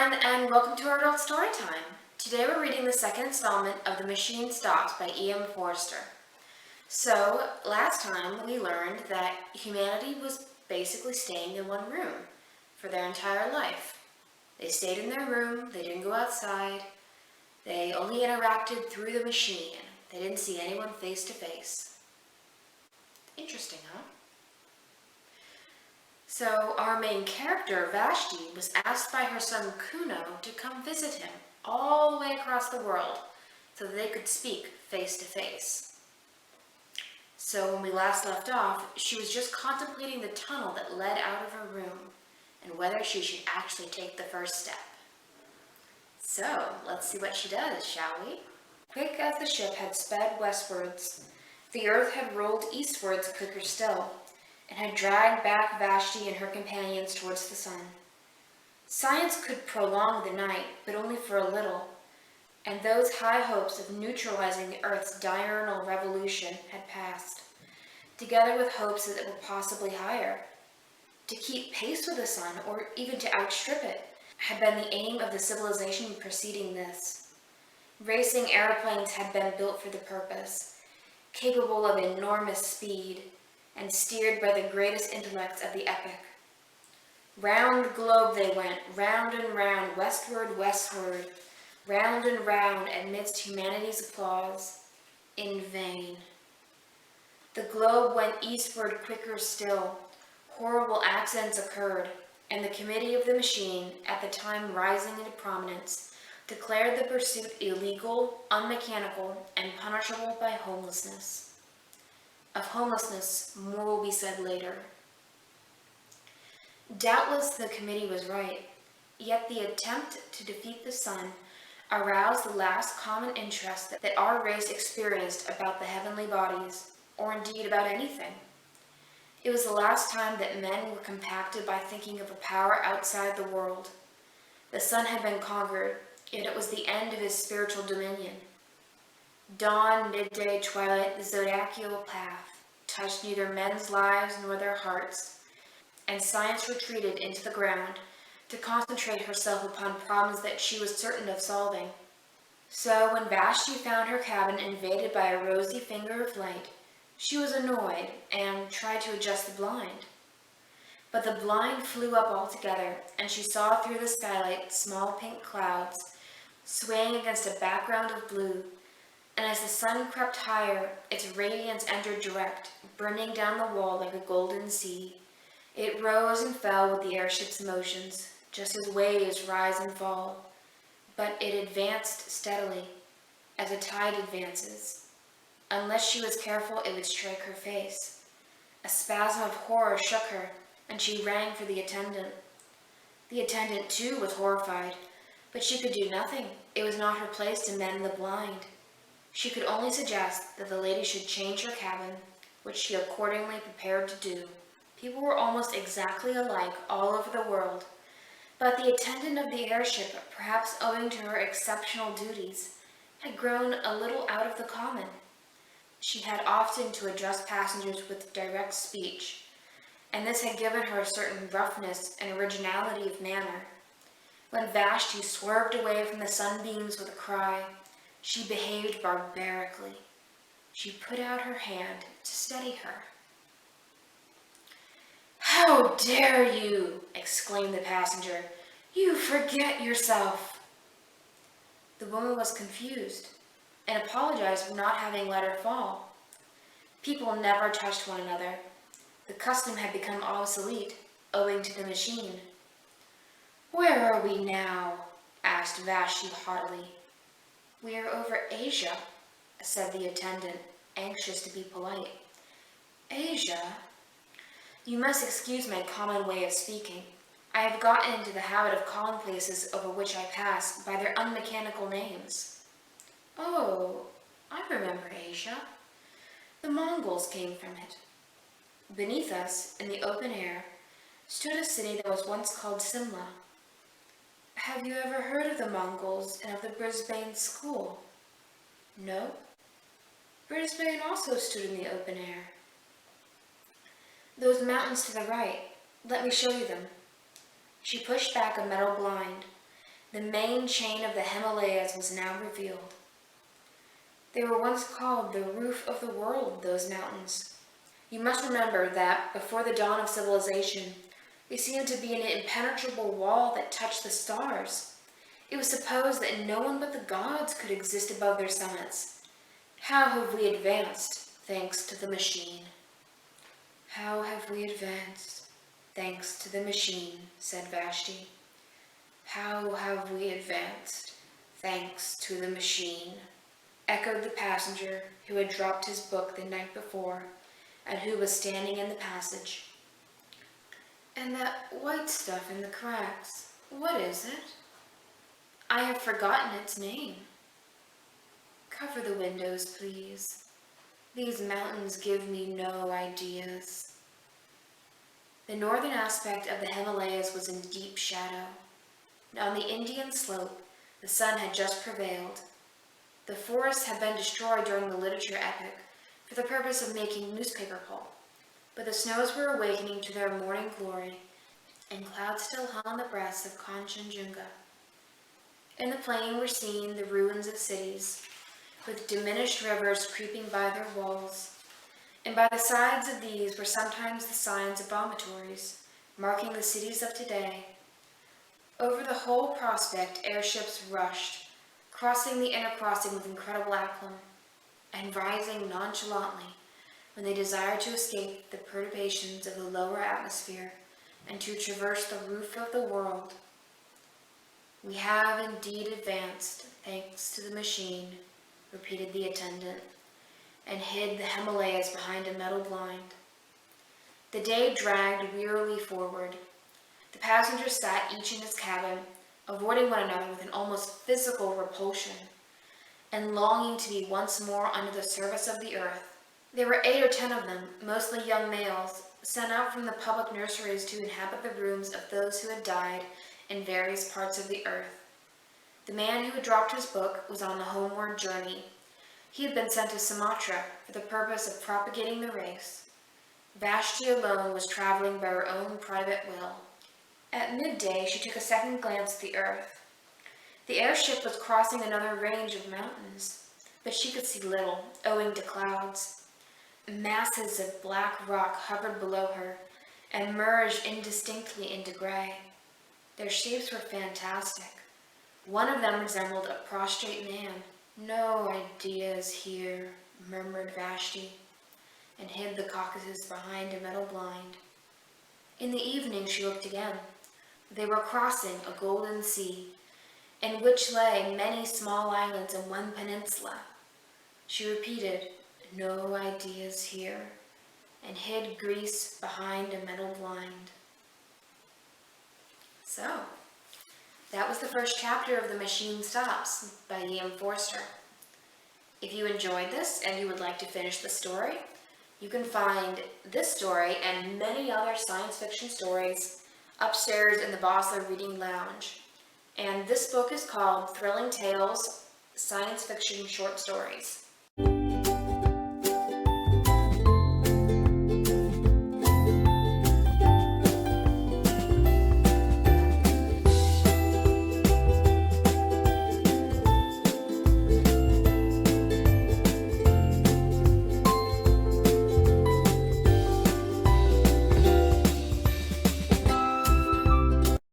everyone, and welcome to our adult story time. Today we're reading the second installment of The Machine Stops by E.M. Forster. So, last time we learned that humanity was basically staying in one room for their entire life. They stayed in their room, they didn't go outside, they only interacted through the machine. They didn't see anyone face to face. Interesting, huh? So our main character, Vashti, was asked by her son Kuno to come visit him all the way across the world so that they could speak face to face. So when we last left off, she was just contemplating the tunnel that led out of her room and whether she should actually take the first step. So let's see what she does, shall we? Quick as the ship had sped westwards, the earth had rolled eastwards quicker still, and had dragged back Vashti and her companions towards the sun. Science could prolong the night, but only for a little, and those high hopes of neutralizing the Earth's diurnal revolution had passed, together with hopes that it were possibly higher. To keep pace with the sun, or even to outstrip it, had been the aim of the civilization preceding this. Racing airplanes had been built for the purpose, capable of enormous speed, and steered by the greatest intellects of the epoch. Round the globe they went, round and round, westward, westward, round and round amidst humanity's applause, in vain. The globe went eastward quicker still. Horrible accidents occurred, and the committee of the machine, at the time rising into prominence, declared the pursuit illegal, unmechanical, and punishable by homelessness. Of homelessness, more will be said later. Doubtless the committee was right, yet the attempt to defeat the sun aroused the last common interest that our race experienced about the heavenly bodies, or indeed about anything. It was the last time that men were compacted by thinking of a power outside the world. The sun had been conquered, yet it was the end of his spiritual dominion. Dawn, midday, twilight, the zodiacal path touched neither men's lives nor their hearts, and science retreated into the ground to concentrate herself upon problems that she was certain of solving. So when Vashti found her cabin invaded by a rosy finger of light, she was annoyed and tried to adjust the blind. But the blind flew up altogether, and she saw through the skylight small pink clouds swaying against a background of blue, and as the sun crept higher, its radiance entered direct, brimming down the wall like a golden sea. It rose and fell with the airship's motions, just as waves rise and fall, but it advanced steadily, as a tide advances. Unless she was careful, it would strike her face. A spasm of horror shook her, and she rang for the attendant. The attendant, too, was horrified, but she could do nothing. It was not her place to mend the blind. She could only suggest that the lady should change her cabin, which she accordingly prepared to do. People were almost exactly alike all over the world, but the attendant of the airship, perhaps owing to her exceptional duties, had grown a little out of the common. She had often to address passengers with direct speech, and this had given her a certain roughness and originality of manner. When Vashti swerved away from the sunbeams with a cry, she behaved barbarically. She put out her hand to steady her. "How dare you!" exclaimed the passenger. "You forget yourself." The woman was confused and apologized for not having let her fall. People never touched one another. The custom had become obsolete, owing to the machine. "Where are we now?" asked Vashti haughtily. "We are over Asia," said the attendant, anxious to be polite. "Asia? You must excuse my common way of speaking. I have gotten into the habit of calling places over which I pass by their unmechanical names." "Oh, I remember Asia. The Mongols came from it." Beneath us, in the open air, stood a city that was once called Simla. "Have you ever heard of the Mongols and of the Brisbane school?" "No." "Brisbane also stood in the open air." "Those mountains to the right. Let me show you them." She pushed back a metal blind, The main chain of the Himalayas was now revealed. They were once called the roof of the world, those mountains. You must remember that before the dawn of civilization, they seemed to be an impenetrable wall that touched the stars. It was supposed that no one but the gods could exist above their summits. How have we advanced, thanks to the machine? How have we advanced, thanks to the machine, said Vashti. How have we advanced, thanks to the machine, echoed the passenger who had dropped his book the night before and who was standing in the passage. And that white stuff in the cracks, what is it? I have forgotten its name. Cover the windows, please. These mountains give me no ideas. The northern aspect of the Himalayas was in deep shadow. On the Indian slope, the sun had just prevailed. The forests had been destroyed during the literature epoch for the purpose of making newspaper pulp, but the snows were awakening to their morning glory, and clouds still hung on the breasts of Kanchenjunga. In the plain were seen the ruins of cities, with diminished rivers creeping by their walls, and by the sides of these were sometimes the signs of vomitories, marking the cities of today. Over the whole prospect airships rushed, crossing the inner crossing with incredible aplomb, and rising nonchalantly when they desired to escape the perturbations of the lower atmosphere and to traverse the roof of the world. We have indeed advanced, thanks to the machine, repeated the attendant, and hid the Himalayas behind a metal blind. The day dragged wearily forward. The passengers sat each in his cabin, avoiding one another with an almost physical repulsion, and longing to be once more under the surface of the earth. There were 8 or 10 of them, mostly young males, sent out from the public nurseries to inhabit the rooms of those who had died in various parts of the earth. The man who had dropped his book was on the homeward journey. He had been sent to Sumatra for the purpose of propagating the race. Vashti alone was traveling by her own private will. At midday, she took a second glance at the earth. The airship was crossing another range of mountains, but she could see little, owing to clouds. Masses of black rock hovered below her and merged indistinctly into gray. Their shapes were fantastic. One of them resembled a prostrate man. No ideas here, murmured Vashti, and hid the Caucasus behind a metal blind. In the evening she looked again. They were crossing a golden sea, in which lay many small islands and one peninsula. She repeated, no ideas here, and hid Greece behind a metal blind. So, that was the first chapter of The Machine Stops by E.M. Forster. If you enjoyed this and you would like to finish the story, you can find this story and many other science fiction stories upstairs in the Bosler Reading Lounge. And this book is called Thrilling Tales, Science Fiction Short Stories.